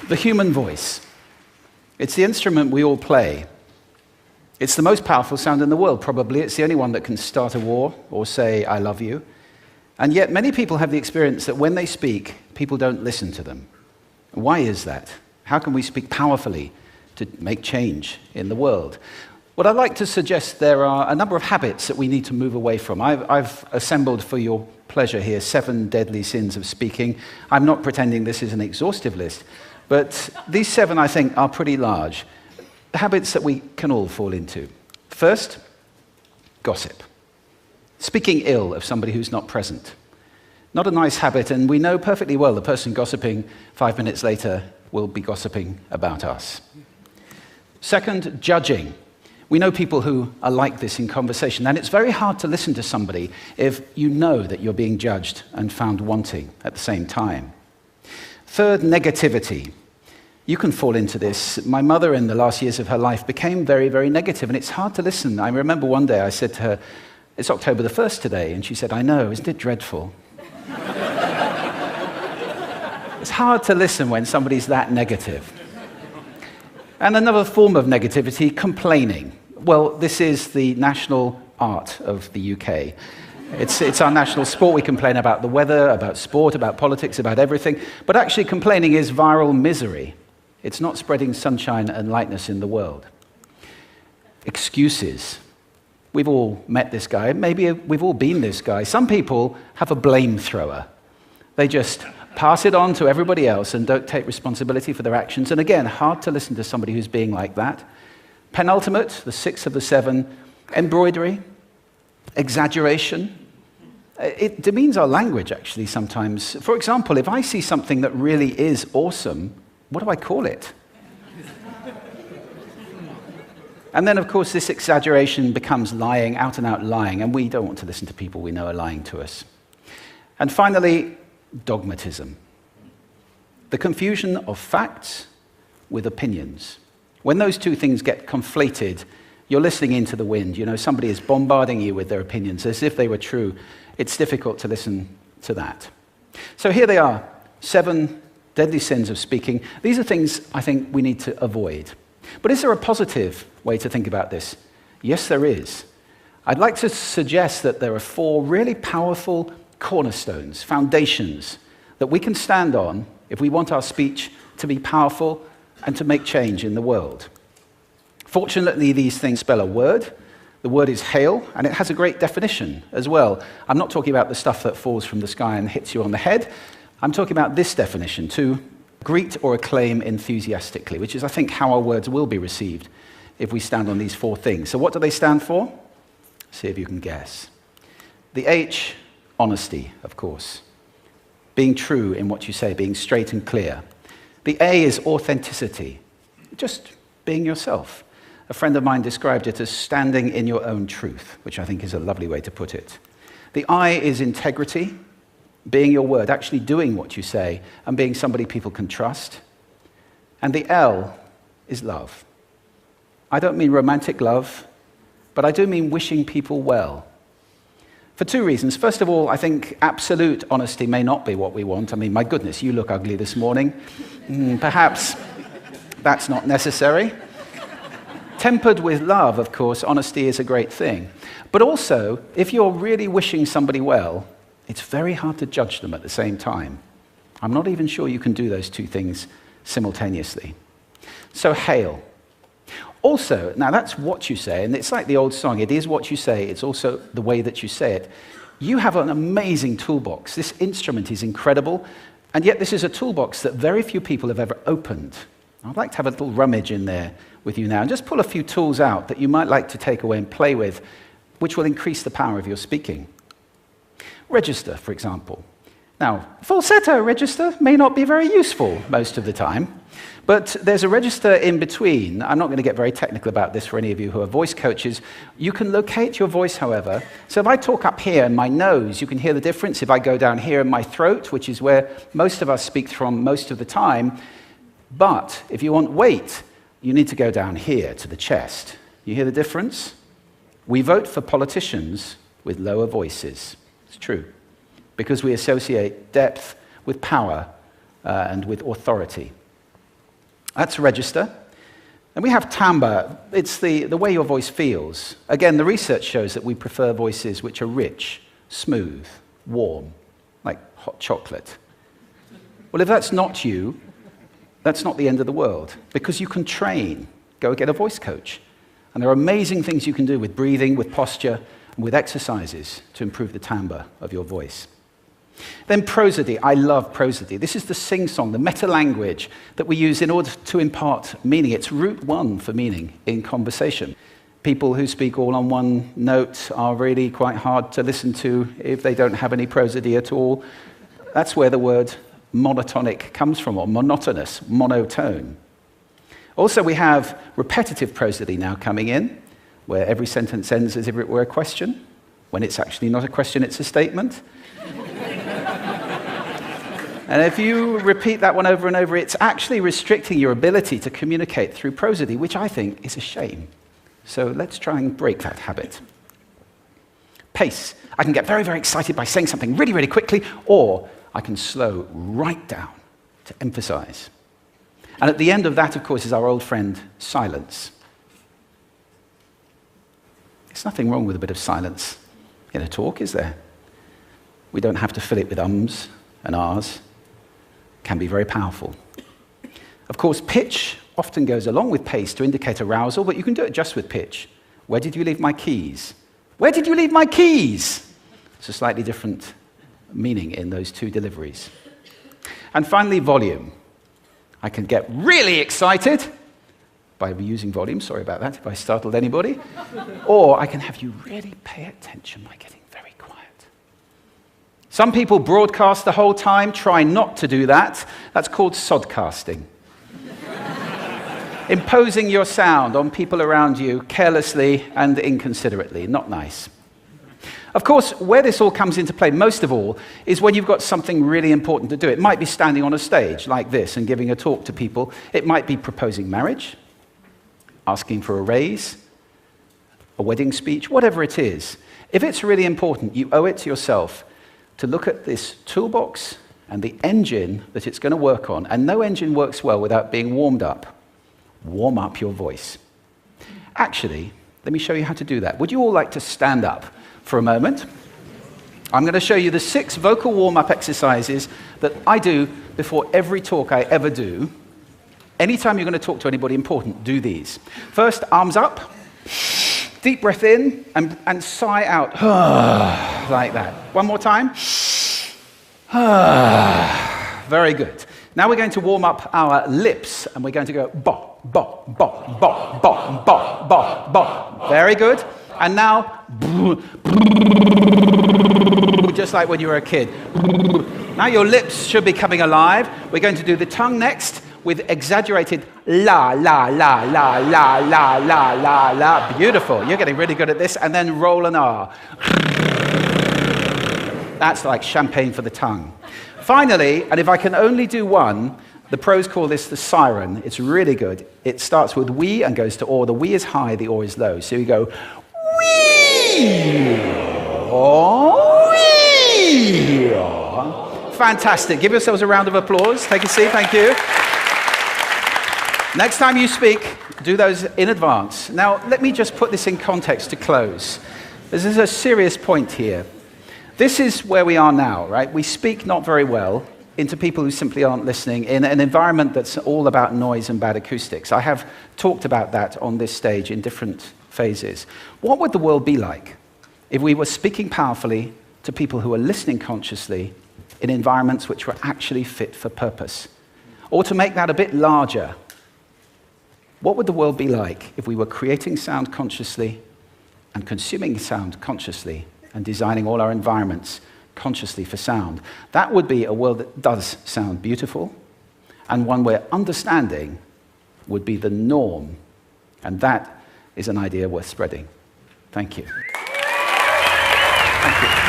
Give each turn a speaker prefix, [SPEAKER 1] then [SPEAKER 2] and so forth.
[SPEAKER 1] The human voice. It's the instrument we all play. It's the most powerful sound in the world, probably. It's the only one that can start a war or say, I love you. And yet many people have the experience that when they speak, people don't listen to them. Why is that? How can we speak powerfully to make change in the world? What I'd like to suggest, there are a number of habits that we need to move away from. I've assembled for your pleasure here 7 deadly sins of speaking. I'm not pretending this is an exhaustive list, but these 7, I think, are pretty large. Habits that we can all fall into. First, gossip. Speaking ill of somebody who's not present. Not a nice habit, and we know perfectly well the person gossiping 5 minutes later will be gossiping about us. Second, judging. We know people who are like this in conversation, and it's very hard to listen to somebody if you know that you're being judged and found wanting at the same time. Third, negativity. You can fall into this. My mother, in the last years of her life, became very, very negative, and it's hard to listen. I remember one day I said to her, it's October the 1st today, and she said, I know, isn't it dreadful? It's hard to listen when somebody's that negative. And another form of negativity, complaining. Well, this is the national art of the UK. It's our national sport. We complain about the weather, about sport, about politics, about everything. But actually, complaining is viral misery. It's not spreading sunshine and lightness in the world. Excuses. We've all met this guy. Maybe we've all been this guy. Some people have a blame thrower. They just pass it on to everybody else and don't take responsibility for their actions. And again, hard to listen to somebody who's being like that. Penultimate, the 6th of the 7, embroidery, exaggeration. It demeans our language, actually, sometimes. For example, if I see something that really is awesome, what do I call it? And then, of course, this exaggeration becomes lying, out and out lying, and we don't want to listen to people we know are lying to us. And finally, dogmatism. The confusion of facts with opinions. When those two things get conflated, you're listening into the wind. You know, somebody is bombarding you with their opinions as if they were true. It's difficult to listen to that. So here they are, 7 deadly sins of speaking. These are things I think we need to avoid. But is there a positive way to think about this? Yes, there is. I'd like to suggest that there are 4 really powerful cornerstones, foundations, that we can stand on if we want our speech to be powerful and to make change in the world. Fortunately, these things spell a word. The word is hail, and it has a great definition as well. I'm not talking about the stuff that falls from the sky and hits you on the head. I'm talking about this definition, to greet or acclaim enthusiastically, which is, I think, how our words will be received if we stand on these 4 things. So what do they stand for? See if you can guess. The H, honesty, of course. Being true in what you say, being straight and clear. The A is authenticity, just being yourself. A friend of mine described it as standing in your own truth, which I think is a lovely way to put it. The I is integrity, being your word, actually doing what you say, and being somebody people can trust. And the L is love. I don't mean romantic love, but I do mean wishing people well. For 2 reasons. First of all, I think absolute honesty may not be what we want. I mean, my goodness, you look ugly this morning. Perhaps that's not necessary. Tempered with love, of course, honesty is a great thing. But also, if you're really wishing somebody well, it's very hard to judge them at the same time. I'm not even sure you can do those 2 things simultaneously. So, hail. Also, now that's what you say, and it's like the old song, it is what you say, it's also the way that you say it. You have an amazing toolbox. This instrument is incredible, and yet this is a toolbox that very few people have ever opened. I'd like to have a little rummage in there with you now, and just pull a few tools out that you might like to take away and play with, which will increase the power of your speaking. Register, for example. Now, falsetto register may not be very useful most of the time, but there's a register in between. I'm not going to get very technical about this for any of you who are voice coaches. You can locate your voice, however. So if I talk up here in my nose, you can hear the difference. If I go down here in my throat, which is where most of us speak from most of the time, but if you want weight, you need to go down here to the chest. You hear the difference? We vote for politicians with lower voices. It's true, because we associate depth with power and with authority. That's register. And we have timbre. It's the way your voice feels. Again, the research shows that we prefer voices which are rich, smooth, warm, like hot chocolate. Well, if that's not you, that's not the end of the world, because you can train. Go get a voice coach. And there are amazing things you can do with breathing, with posture, and with exercises to improve the timbre of your voice. Then prosody. I love prosody. This is the sing-song, the meta-language that we use in order to impart meaning. It's route one for meaning in conversation. People who speak all on one note are really quite hard to listen to if they don't have any prosody at all. That's where the word monotonic comes from, or monotonous, monotone. Also, we have repetitive prosody now coming in, where every sentence ends as if it were a question, when it's actually not a question, it's a statement. And if you repeat that one over and over, it's actually restricting your ability to communicate through prosody, which I think is a shame. So let's try and break that habit. Pace. I can get very, very excited by saying something really, really quickly, or I can slow right down to emphasize. And at the end of that, of course, is our old friend, silence. There's nothing wrong with a bit of silence in a talk, is there? We don't have to fill it with ums and ahs. Can be very powerful. Of course, pitch often goes along with pace to indicate arousal, but you can do it just with pitch. Where did you leave my keys? Where did you leave my keys? It's a slightly different meaning in those two deliveries. And finally, volume. I can get really excited by using volume. Sorry about that if I startled anybody. Or I can have you really pay attention by getting very quiet. Some people broadcast the whole time. Try not to do that. That's called sodcasting. Imposing your sound on people around you carelessly and inconsiderately. Not nice. Of course, where this all comes into play most of all is when you've got something really important to do. It might be standing on a stage like this and giving a talk to people. It might be proposing marriage, asking for a raise, a wedding speech, whatever it is. If it's really important, you owe it to yourself to look at this toolbox and the engine that it's going to work on. And no engine works well without being warmed up. Warm up your voice. Actually, let me show you how to do that. Would you all like to stand up for a moment? I'm going to show you the 6 vocal warm-up exercises that I do before every talk I ever do. Anytime you're going to talk to anybody important, do these. First, arms up, deep breath in, and sigh out, like that. One more time. Very good. Now we're going to warm up our lips, and we're going to go bop, bop, bop, bop, bop, bop, bop, bop. Very good. And now, just like when you were a kid. Now your lips should be coming alive. We're going to do the tongue next with exaggerated la, la, la, la, la, la, la, la, la. Beautiful. You're getting really good at this. And then roll an R. That's like champagne for the tongue. Finally, and if I can only do one, the pros call this the siren. It's really good. It starts with we and goes to or. The we is high, the or is low. So you go wee, or, wee. Fantastic. Give yourselves a round of applause. Take a seat. Thank you. Next time you speak, do those in advance. Now, let me just put this in context to close. This is a serious point here. This is where we are now, right? We speak not very well into people who simply aren't listening in an environment that's all about noise and bad acoustics. I have talked about that on this stage in different phases. What would the world be like if we were speaking powerfully to people who are listening consciously in environments which were actually fit for purpose? Or to make that a bit larger, what would the world be like if we were creating sound consciously and consuming sound consciously and designing all our environments consciously for sound? That would be a world that does sound beautiful, and one where understanding would be the norm. And that is an idea worth spreading. Thank you. Thank you.